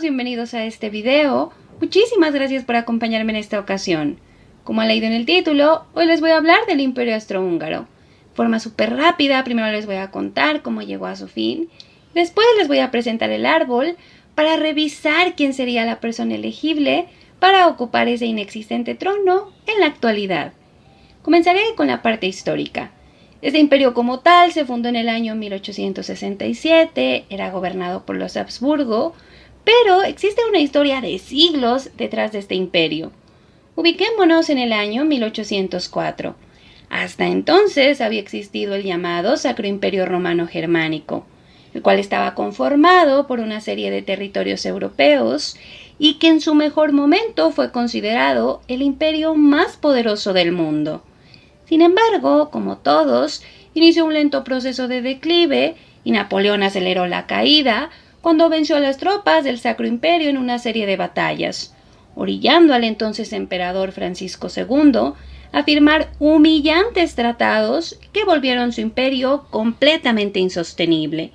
bienvenidos a este video. Muchísimas gracias por acompañarme en esta ocasión. Como han leído en el título, hoy les voy a hablar del Imperio Austrohúngaro. De forma súper rápida, primero les voy a contar cómo llegó a su fin. Después les voy a presentar el árbol para revisar quién sería la persona elegible para ocupar ese inexistente trono en la actualidad. Comenzaré con la parte histórica. Este imperio como tal se fundó en el año 1867, era gobernado por los Habsburgo, pero existe una historia de siglos detrás de este imperio. Ubiquémonos en el año 1804. Hasta entonces había existido el llamado Sacro Imperio Romano Germánico, el cual estaba conformado por una serie de territorios europeos y que en su mejor momento fue considerado el imperio más poderoso del mundo. Sin embargo, como todos, inició un lento proceso de declive y Napoleón aceleró la caída cuando venció a las tropas del Sacro Imperio en una serie de batallas, orillando al entonces emperador Francisco II a firmar humillantes tratados que volvieron su imperio completamente insostenible.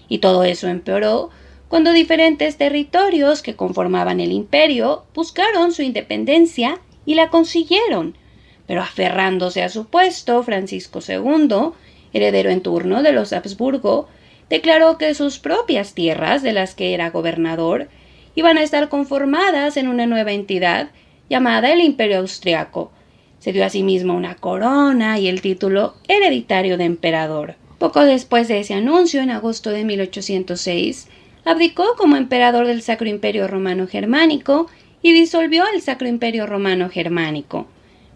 Y todo eso empeoró cuando diferentes territorios que conformaban el imperio buscaron su independencia y la consiguieron. Pero aferrándose a su puesto, Francisco II, heredero en turno de los Habsburgo, declaró que sus propias tierras, de las que era gobernador, iban a estar conformadas en una nueva entidad llamada el Imperio Austriaco. Se dio asimismo una corona y el título hereditario de emperador. Poco después de ese anuncio, en agosto de 1806, abdicó como emperador del Sacro Imperio Romano Germánico y disolvió el Sacro Imperio Romano Germánico.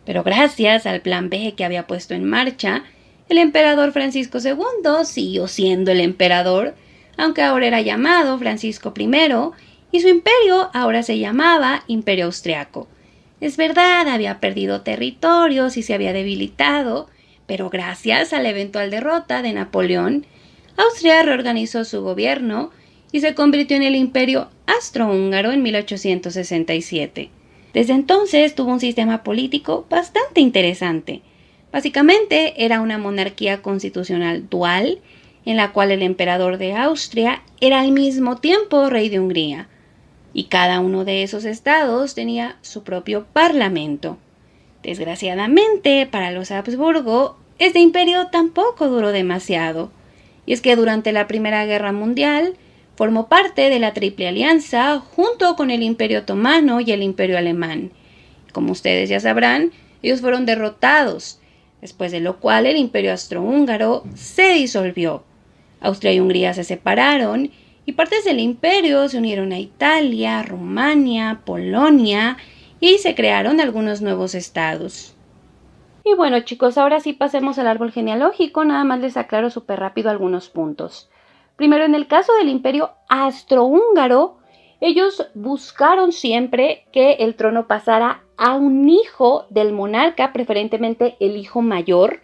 Pero gracias al plan B que había puesto en marcha, el emperador Francisco II siguió siendo el emperador, aunque ahora era llamado Francisco I, y su imperio ahora se llamaba Imperio Austriaco. Es verdad, había perdido territorios y se había debilitado, pero gracias a la eventual derrota de Napoleón, Austria reorganizó su gobierno y se convirtió en el Imperio Austrohúngaro en 1867. Desde entonces tuvo un sistema político bastante interesante. Básicamente era una monarquía constitucional dual, en la cual el emperador de Austria era al mismo tiempo rey de Hungría, y cada uno de esos estados tenía su propio parlamento. Desgraciadamente, para los Habsburgo, este imperio tampoco duró demasiado, y es que durante la Primera Guerra Mundial formó parte de la Triple Alianza junto con el Imperio Otomano y el Imperio Alemán. Como ustedes ya sabrán, ellos fueron derrotados, después de lo cual el Imperio Austrohúngaro se disolvió. Austria y Hungría se separaron y partes del imperio se unieron a Italia, Rumania, Polonia y se crearon algunos nuevos estados. Y bueno, chicos, ahora sí pasemos al árbol genealógico, nada más les aclaro súper rápido algunos puntos. Primero, en el caso del Imperio Austrohúngaro, ellos buscaron siempre que el trono pasara a un hijo del monarca, preferentemente el hijo mayor.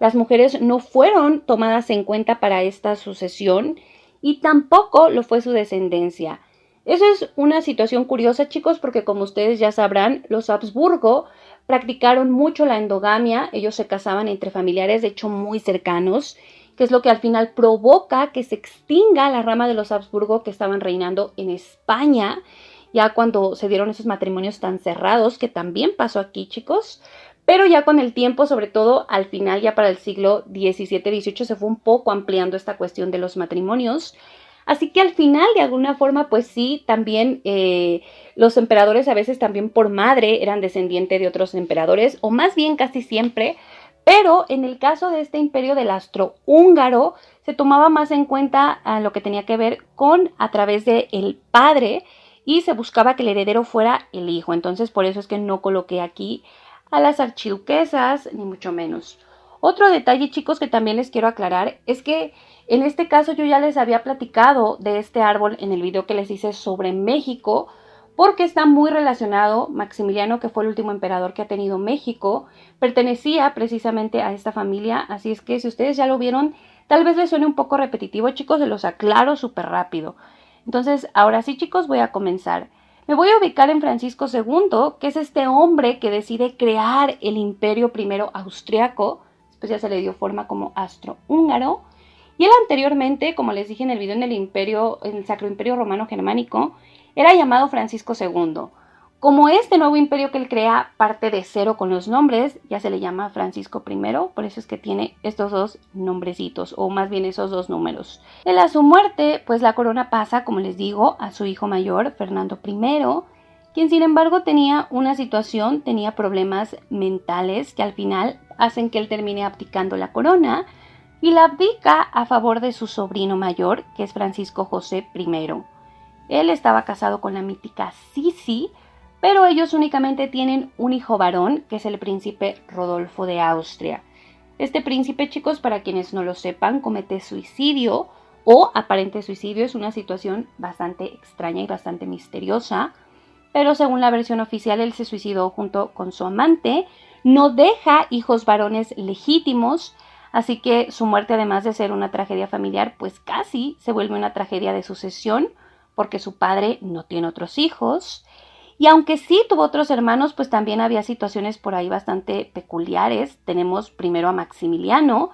Las mujeres no fueron tomadas en cuenta para esta sucesión y tampoco lo fue su descendencia. Eso es una situación curiosa, chicos, porque como ustedes ya sabrán, los Habsburgo practicaron mucho la endogamia. Ellos se casaban entre familiares, de hecho, muy cercanos, que es lo que al final provoca que se extinga la rama de los Habsburgo que estaban reinando en España, ya cuando se dieron esos matrimonios tan cerrados, que también pasó aquí, chicos. Pero ya con el tiempo, sobre todo al final, ya para el siglo XVII-XVIII, se fue un poco ampliando esta cuestión de los matrimonios. Así que al final, de alguna forma, pues sí, también los emperadores a veces también por madre eran descendientes de otros emperadores, o más bien casi siempre. Pero en el caso de este imperio del Austrohúngaro, se tomaba más en cuenta lo que tenía que ver con a través del padre y se buscaba que el heredero fuera el hijo. Entonces, por eso es que no coloqué aquí a las archiduquesas, ni mucho menos. Otro detalle, chicos, que también les quiero aclarar es que en este caso yo ya les había platicado de este árbol en el video que les hice sobre México, porque está muy relacionado. Maximiliano, que fue el último emperador que ha tenido México, pertenecía precisamente a esta familia, así es que si ustedes ya lo vieron, tal vez les suene un poco repetitivo, chicos, se los aclaro súper rápido. Entonces, ahora sí, chicos, voy a comenzar. Me voy a ubicar en Francisco II, que es este hombre que decide crear el imperio primero austriaco, después ya se le dio forma como austrohúngaro, y él anteriormente, como les dije en el video en el Sacro Imperio Romano Germánico, era llamado Francisco II. Como este nuevo imperio que él crea parte de cero con los nombres, ya se le llama Francisco I, por eso es que tiene estos dos nombrecitos, o más bien esos dos números. Él a su muerte, pues la corona pasa, como les digo, a su hijo mayor, Fernando I, quien sin embargo tenía problemas mentales que al final hacen que él termine abdicando la corona, y la abdica a favor de su sobrino mayor, que es Francisco José I. Él estaba casado con la mítica Sisi, pero ellos únicamente tienen un hijo varón, que es el príncipe Rodolfo de Austria. Este príncipe, chicos, para quienes no lo sepan, comete suicidio o aparente suicidio. Es una situación bastante extraña y bastante misteriosa, pero según la versión oficial, él se suicidó junto con su amante. No deja hijos varones legítimos, así que su muerte, además de ser una tragedia familiar, pues casi se vuelve una tragedia de sucesión, porque su padre no tiene otros hijos. Y aunque sí tuvo otros hermanos, pues también había situaciones por ahí bastante peculiares. Tenemos primero a Maximiliano,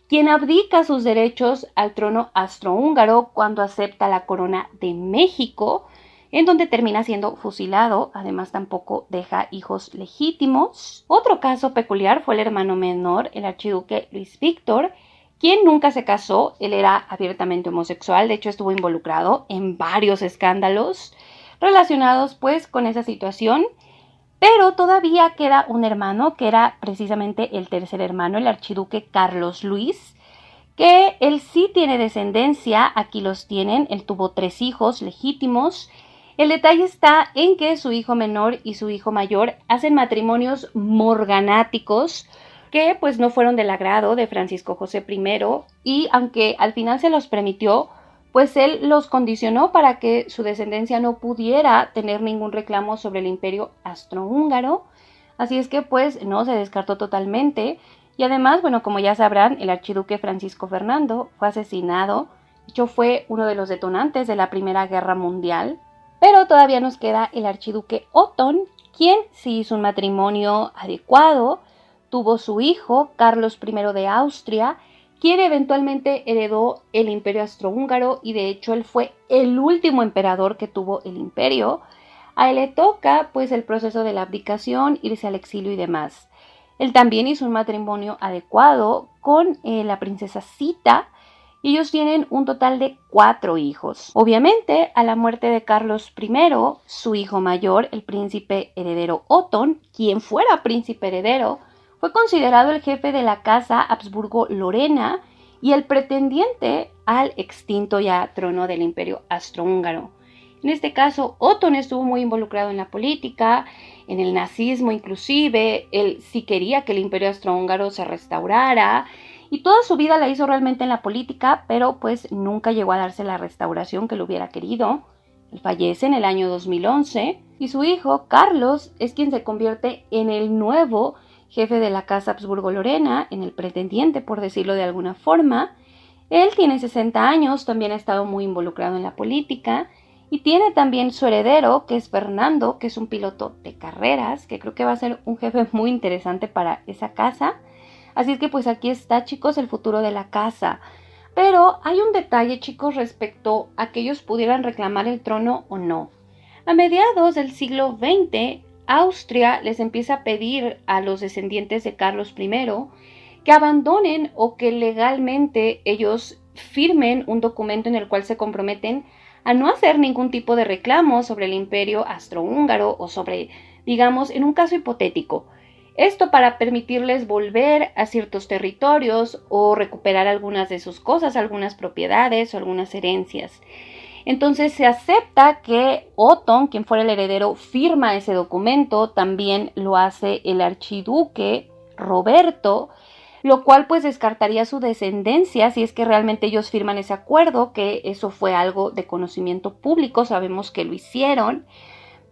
quien abdica sus derechos al trono austrohúngaro cuando acepta la corona de México, en donde termina siendo fusilado. Además, tampoco deja hijos legítimos. Otro caso peculiar fue el hermano menor, el archiduque Luis Víctor, quien nunca se casó. Él era abiertamente homosexual, de hecho estuvo involucrado en varios escándalos relacionados pues con esa situación, pero todavía queda un hermano que era precisamente el tercer hermano, el archiduque Carlos Luis, que él sí tiene descendencia. Aquí los tienen, él tuvo 3 hijos legítimos. El detalle está en que su hijo menor y su hijo mayor hacen matrimonios morganáticos que pues no fueron del agrado de Francisco José I, y aunque al final se los permitió, pues él los condicionó para que su descendencia no pudiera tener ningún reclamo sobre el imperio austrohúngaro. Así es que pues no se descartó totalmente. Y además, bueno, como ya sabrán, el archiduque Francisco Fernando fue asesinado. De hecho, fue uno de los detonantes de la Primera Guerra Mundial. Pero todavía nos queda el archiduque Otón, quien sí hizo un matrimonio adecuado. Tuvo su hijo, Carlos I de Austria, quien eventualmente heredó el imperio austrohúngaro, y de hecho él fue el último emperador que tuvo el imperio. A él le toca pues el proceso de la abdicación, irse al exilio y demás. Él también hizo un matrimonio adecuado con la princesa Zita, y ellos tienen un total de 4 hijos. Obviamente, a la muerte de Carlos I, su hijo mayor, el príncipe heredero Otón, quien fuera príncipe heredero, fue considerado el jefe de la casa Habsburgo-Lorena y el pretendiente al extinto ya trono del imperio austrohúngaro. En este caso, Otón estuvo muy involucrado en la política, en el nazismo inclusive. Él sí quería que el imperio austrohúngaro se restaurara, y toda su vida la hizo realmente en la política, pero pues nunca llegó a darse la restauración que lo hubiera querido. Él fallece en el año 2011, y su hijo, Carlos, es quien se convierte en el nuevo jefe de la casa Habsburgo-Lorena, en el pretendiente, por decirlo de alguna forma. Él tiene 60 años, también ha estado muy involucrado en la política, y tiene también su heredero, que es Fernando, que es un piloto de carreras, que creo que va a ser un jefe muy interesante para esa casa. Así es que pues aquí está, chicos, el futuro de la casa. Pero hay un detalle, chicos, respecto a que ellos pudieran reclamar el trono o no. A mediados del siglo XX, Austria les empieza a pedir a los descendientes de Carlos I que abandonen, o que legalmente ellos firmen un documento en el cual se comprometen a no hacer ningún tipo de reclamo sobre el imperio austrohúngaro, o sobre, digamos, en un caso hipotético. Esto para permitirles volver a ciertos territorios o recuperar algunas de sus cosas, algunas propiedades o algunas herencias. Entonces se acepta que Otón, quien fuera el heredero, firma ese documento. También lo hace el archiduque Roberto, lo cual pues descartaría su descendencia si es que realmente ellos firman ese acuerdo, que eso fue algo de conocimiento público, sabemos que lo hicieron.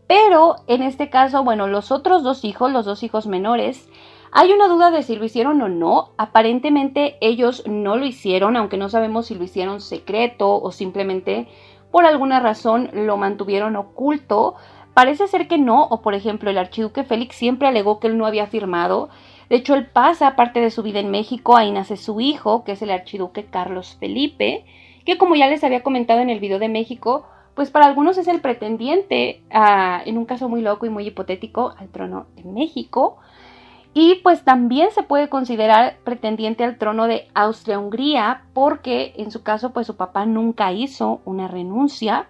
Pero en este caso, bueno, los otros 2 hijos, los 2 hijos menores, hay una duda de si lo hicieron o no. Aparentemente ellos no lo hicieron, aunque no sabemos si lo hicieron secreto o simplemente por alguna razón lo mantuvieron oculto. Parece ser que no, o por ejemplo el archiduque Félix siempre alegó que él no había firmado. De hecho, él pasa parte de su vida en México, ahí nace su hijo, que es el archiduque Carlos Felipe, que como ya les había comentado en el video de México, pues para algunos es el pretendiente, en un caso muy loco y muy hipotético, al trono de México. Y pues también se puede considerar pretendiente al trono de Austria-Hungría porque en su caso pues su papá nunca hizo una renuncia.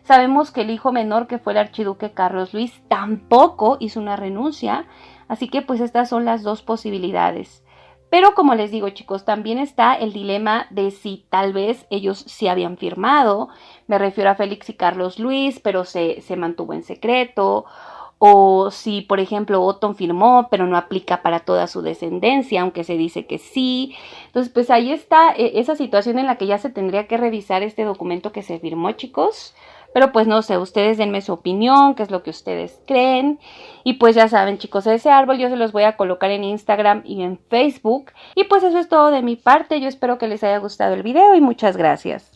Sabemos que el hijo menor, que fue el archiduque Carlos Luis, tampoco hizo una renuncia. Así que pues estas son las dos posibilidades. Pero como les digo, chicos, también está el dilema de si tal vez ellos sí habían firmado. Me refiero a Félix y Carlos Luis, pero se mantuvo en secreto. O si, por ejemplo, Otón firmó, pero no aplica para toda su descendencia, aunque se dice que sí. Entonces, pues ahí está esa situación en la que ya se tendría que revisar este documento que se firmó, chicos. Pero pues no sé, ustedes denme su opinión, qué es lo que ustedes creen. Y pues ya saben, chicos, ese árbol yo se los voy a colocar en Instagram y en Facebook. Y pues eso es todo de mi parte. Yo espero que les haya gustado el video y muchas gracias.